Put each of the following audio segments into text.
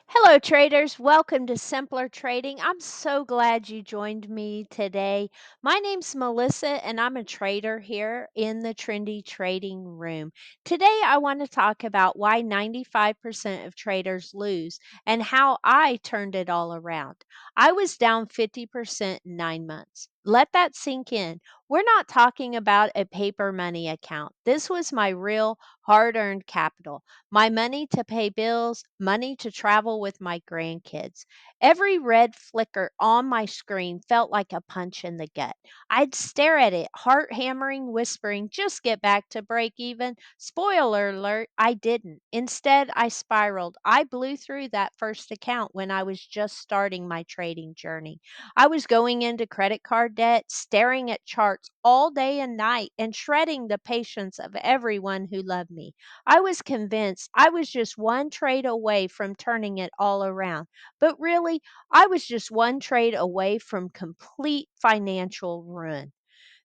Hello, traders. Welcome to Simpler Trading. I'm so glad you joined me today. My name's Melissa, and I'm a trader here in the Trendy Trading Room. Today, I want to talk about why 95% of traders lose and how I turned it all around. I was down 50% in 9 months. Let that sink in. We're not talking about a paper money account. This was my real hard earned capital. My money to pay bills, money to travel with my grandkids. Every red flicker on my screen felt like a punch in the gut. I'd stare at it, heart hammering, whispering, just get back to break even. Spoiler alert, I didn't. Instead, I spiraled. I blew through that first account when I was just starting my trading journey. I was going into credit card debt, staring at charts all day and night, and shredding the patience of everyone who loved me. I was convinced I was just one trade away from turning it all around. But really, I was just one trade away from complete financial ruin.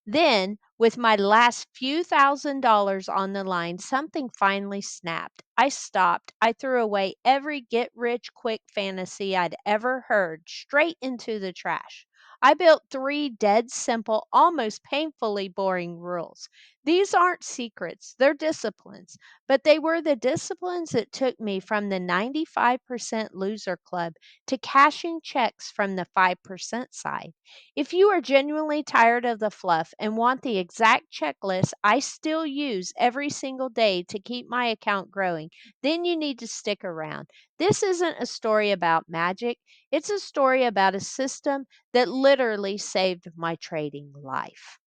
Then, with my last few $1,000s on the line, something finally snapped. I stopped. I threw away every get rich quick fantasy I'd ever heard straight into the trash. I built three dead simple, almost painfully boring rules. These aren't secrets, they're disciplines, but they were the disciplines that took me from the 95% loser club to cashing checks from the 5% side. If you are genuinely tired of the fluff and want the exact checklist I still use every single day to keep my account growing, then you need to stick around. This isn't a story about magic, it's a story about a system that literally saved my trading life.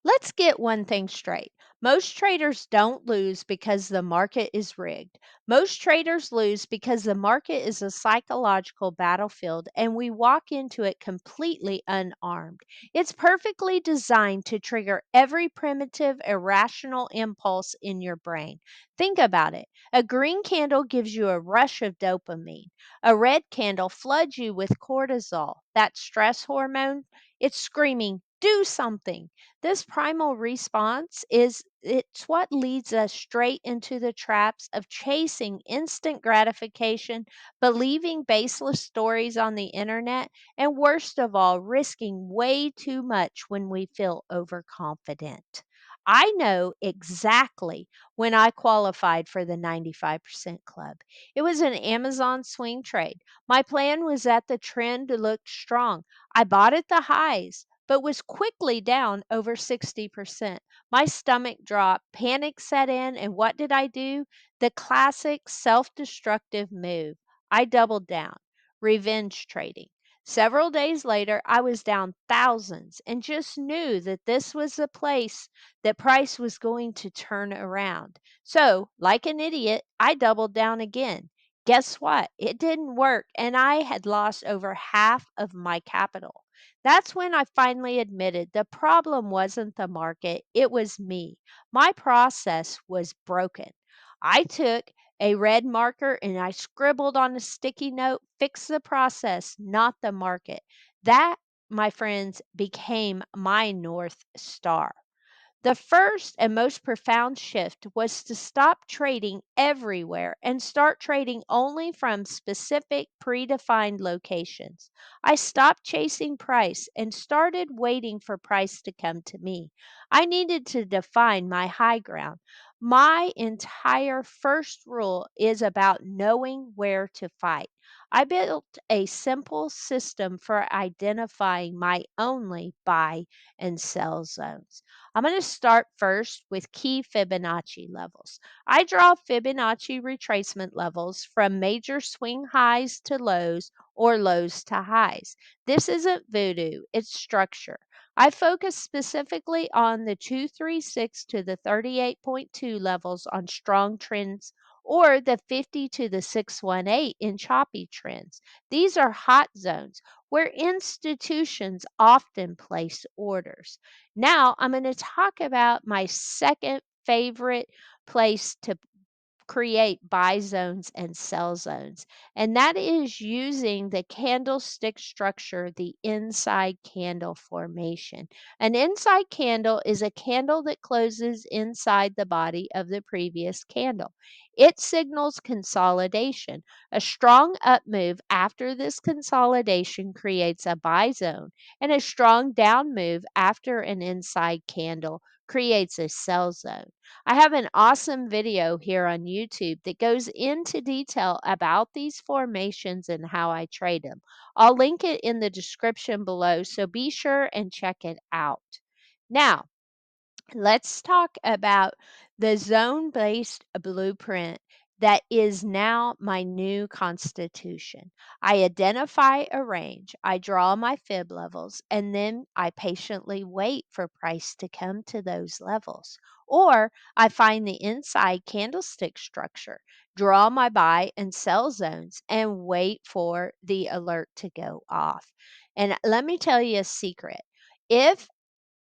Let's get one thing straight. Most traders don't lose because the market is rigged. Most traders lose because the market is a psychological battlefield and we walk into it completely unarmed. It's perfectly designed to trigger every primitive, irrational impulse in your brain. Think about it. A green candle gives you a rush of dopamine. A red candle floods you with cortisol, that stress hormone. It's screaming, do something. This primal response is it's what leads us straight into the traps of chasing instant gratification, believing baseless stories on the internet, and worst of all, risking way too much when we feel overconfident. I know exactly when I qualified for the 95% club. It was an Amazon swing trade. My plan was that the trend looked strong. I bought at the highs but was quickly down over 60%. My stomach dropped, panic set in, and what did I do? The classic self destructive move. I doubled down. Revenge trading. Several days later, I was down thousands and just knew that this was the place that price was going to turn around. So, like an idiot, I doubled down again. Guess what? It didn't work, and I had lost over half of my capital. That's when I finally admitted the problem wasn't the market, it was me. My process was broken. I took a red marker and I scribbled on a sticky note, fix the process, not the market. That, my friends, became my North Star. The first and most profound shift was to stop trading everywhere and start trading only from specific predefined locations. I stopped chasing price and started waiting for price to come to me. I needed to define my high ground. My entire first rule is about knowing where to fight. I built a simple system for identifying my only buy and sell zones. I'm going to start first with key Fibonacci levels. I draw Fibonacci retracement levels from major swing highs to lows or lows to highs. This isn't voodoo, it's structure. I focus specifically on the 236 to the 38.2 levels on strong trends or the 50 to the 618 in choppy trends. These are hot zones where institutions often place orders. Now, I'm going to talk about my second favorite place to create buy zones and sell zones. And that is using the candlestick structure, the inside candle formation. An inside candle is a candle that closes inside the body of the previous candle. It signals consolidation. A strong up move after this consolidation creates a buy zone, and a strong down move after an inside candle creates a sell zone. I have an awesome video here on YouTube that goes into detail about these formations and how I trade them. I'll link it in the description below, so be sure and check it out. Now, let's talk about the zone based blueprint that is now my new constitution. I identify a range, I draw my fib levels, and then I patiently wait for price to come to those levels. Or I find the inside candlestick structure, draw my buy and sell zones, and wait for the alert to go off. And let me tell you a secret. If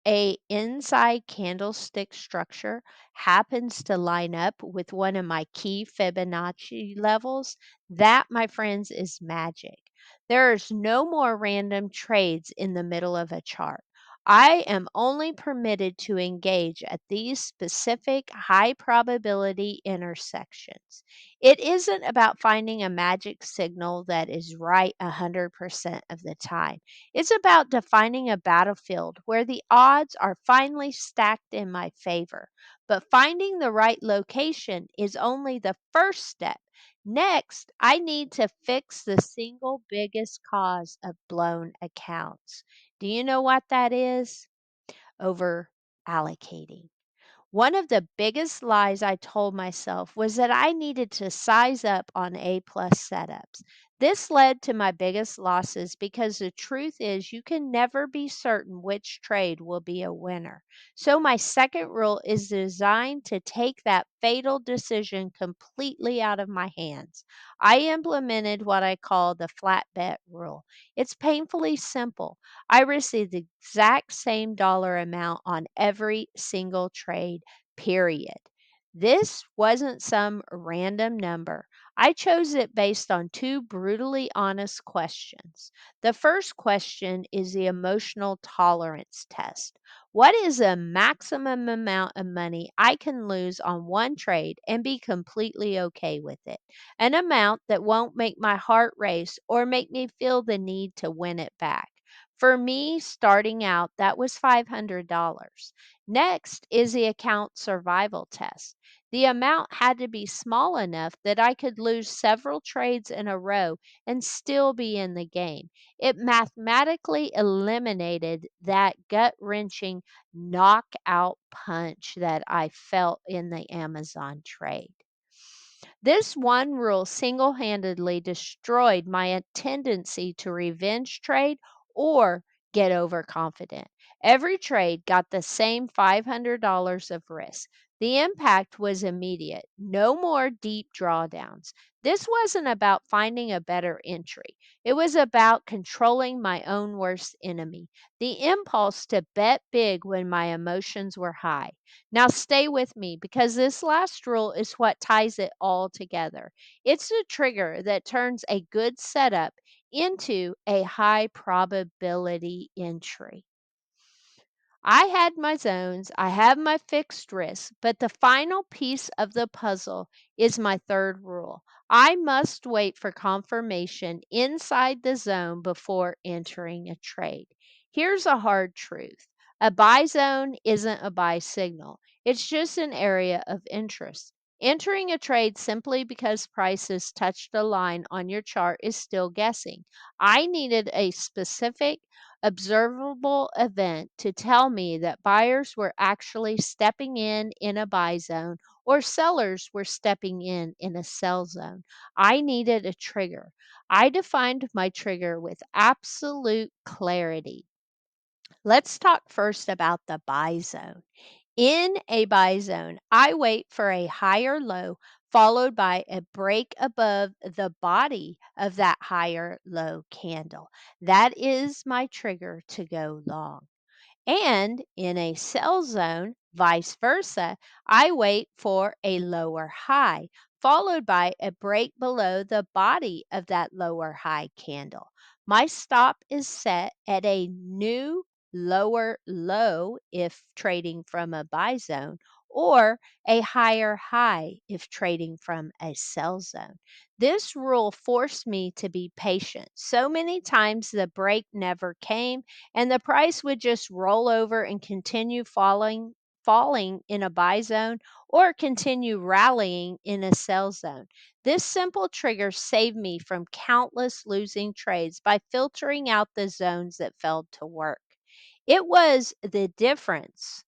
a inside candlestick structure happens to line up with one of my key Fibonacci levels, that, my friends, is magic. There's no more random trades in the middle of a chart. I am only permitted to engage at these specific high probability intersections. It isn't about finding a magic signal that is right 100% of the time. It's about defining a battlefield where the odds are finally stacked in my favor. But finding the right location is only the first step. Next, I need to fix the single biggest cause of blown accounts. Do you know what that is? Over allocating. One of the biggest lies I told myself was that I needed to size up on A plus setups. This led to my biggest losses because the truth is you can never be certain which trade will be a winner. So my second rule is designed to take that fatal decision completely out of my hands. I implemented what I call the flat bet rule. It's painfully simple. I receive the exact same dollar amount on every single trade, period. This wasn't some random number. I chose it based on two brutally honest questions. The first question is the emotional tolerance test. What is the maximum amount of money I can lose on one trade and be completely okay with it? An amount that won't make my heart race or make me feel the need to win it back. For me, starting out, that was $500. Next is the account survival test. The amount had to be small enough that I could lose several trades in a row and still be in the game. It mathematically eliminated that gut wrenching knockout punch that I felt in the Amazon trade. This one rule single handedly destroyed my tendency to revenge trade or get overconfident. Every trade got the same $500 of risk. The impact was immediate. No more deep drawdowns. This wasn't about finding a better entry. It was about controlling my own worst enemy, the impulse to bet big when my emotions were high. Now, stay with me because this last rule is what ties it all together. It's the trigger that turns a good setup into a high probability entry. I had my zones, I have my fixed risk, but the final piece of the puzzle is my third rule. I must wait for confirmation inside the zone before entering a trade. Here's a hard truth. A buy zone isn't a buy signal. It's just an area of interest. Entering a trade simply because prices touched a line on your chart is still guessing. I needed a specific observable event to tell me that buyers were actually stepping in a buy zone or sellers were stepping in a sell zone. I needed a trigger. I defined my trigger with absolute clarity. Let's talk first about the buy zone. In a buy zone, I wait for a higher low followed by a break above the body of that higher low candle. That is my trigger to go long. And in a sell zone, vice versa, I wait for a lower high followed by a break below the body of that lower high candle. My stop is set at a new lower low if trading from a buy zone, or a higher high if trading from a sell zone. This rule forced me to be patient. So many times the break never came and the price would just roll over and continue falling in a buy zone or continue rallying in a sell zone. This simple trigger saved me from countless losing trades by filtering out the zones that failed to work. It was the difference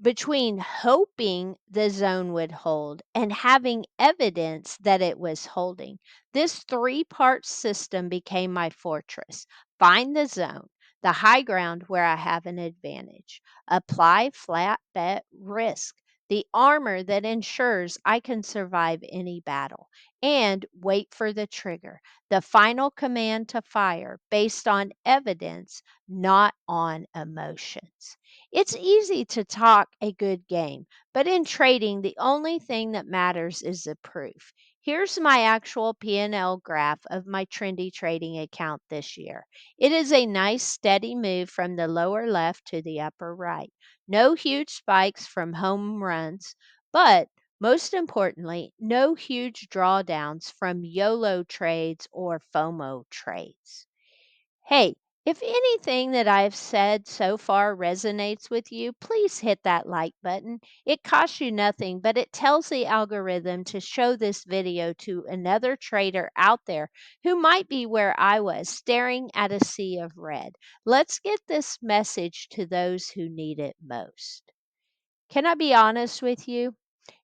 between hoping the zone would hold and having evidence that it was holding. This three-part system became my fortress. Find the zone, the high ground where I have an advantage. Apply flat bet risk, the armor that ensures I can survive any battle. And wait for the trigger, the final command to fire based on evidence, not on emotions. It's easy to talk a good game, but in trading, the only thing that matters is the proof. Here's my actual P&L graph of my trendy trading account this year. It is a nice steady move from the lower left to the upper right. No huge spikes from home runs, but most importantly, no huge drawdowns from YOLO trades or FOMO trades. Hey, if anything that I've said so far resonates with you, please hit that like button. It costs you nothing, but it tells the algorithm to show this video to another trader out there who might be where I was, staring at a sea of red. Let's get this message to those who need it most. Can I be honest with you?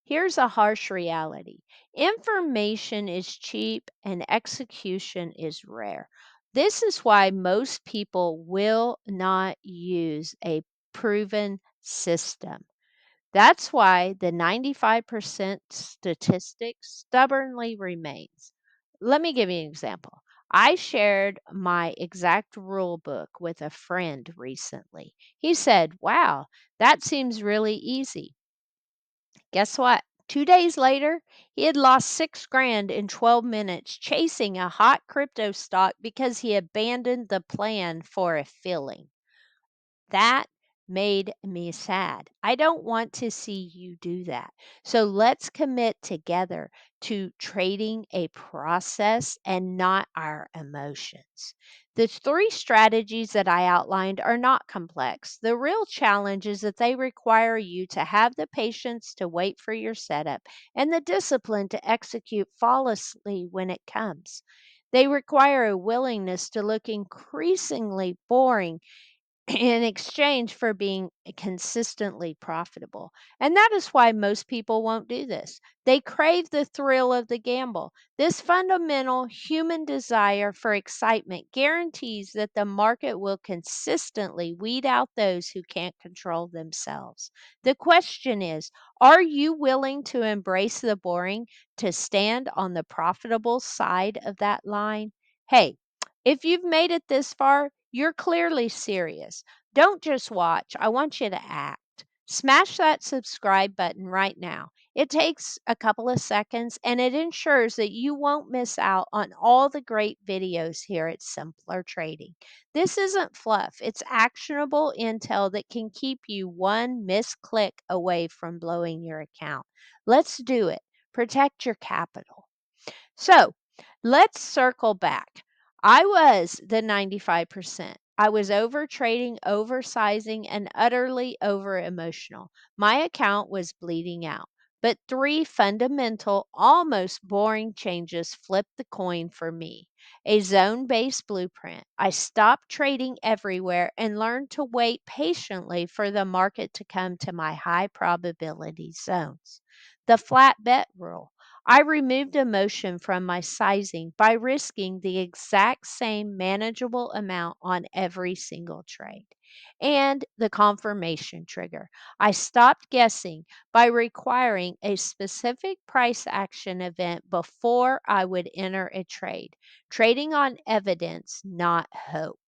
Here's a harsh reality: information is cheap and execution is rare. This is why most people will not use a proven system. That's why the 95% statistic stubbornly remains. Let me give you an example. I shared my exact rule book with a friend recently. He said, "Wow, that seems really easy." Guess what? 2 days later, he had lost 6 grand in 12 minutes chasing a hot crypto stock because he abandoned the plan for a filling. That made me sad. I don't want to see you do that. So let's commit together to trading a process and not our emotions. The three strategies that I outlined are not complex. The real challenge is that they require you to have the patience to wait for your setup and the discipline to execute flawlessly when it comes. They require a willingness to look increasingly boring in exchange for being consistently profitable. And that is why most people won't do this. They crave the thrill of the gamble. This fundamental human desire for excitement guarantees that the market will consistently weed out those who can't control themselves. The question is, are you willing to embrace the boring to stand on the profitable side of that line? Hey, if you've made it this far, you're clearly serious. Don't just watch, I want you to act. Smash that subscribe button right now. It takes a couple of seconds and it ensures that you won't miss out on all the great videos here at Simpler Trading. This isn't fluff, it's actionable intel that can keep you one misclick away from blowing your account. Let's do it. Protect your capital. So let's circle back. I was the 95%. I was over trading, oversizing, and utterly over emotional. My account was bleeding out. But three fundamental, almost boring changes flipped the coin for me. A zone based blueprint. I stopped trading everywhere and learned to wait patiently for the market to come to my high probability zones. The flat bet rule. I removed emotion from my sizing by risking the exact same manageable amount on every single trade. And the confirmation trigger. I stopped guessing by requiring a specific price action event before I would enter a trade, trading on evidence, not hope.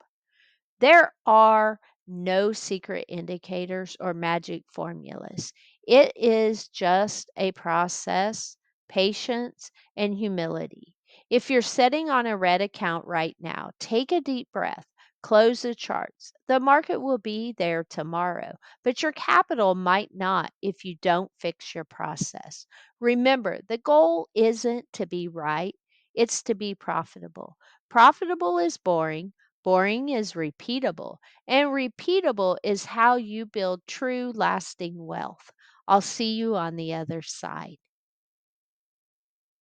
There are no secret indicators or magic formulas. It is just a process patience, and humility. If you're sitting on a red account right now, take a deep breath. Close the charts. The market will be there tomorrow, but your capital might not if you don't fix your process. Remember, the goal isn't to be right, it's to be profitable. Profitable is boring, boring is repeatable, and repeatable is how you build true, lasting wealth. I'll see you on the other side.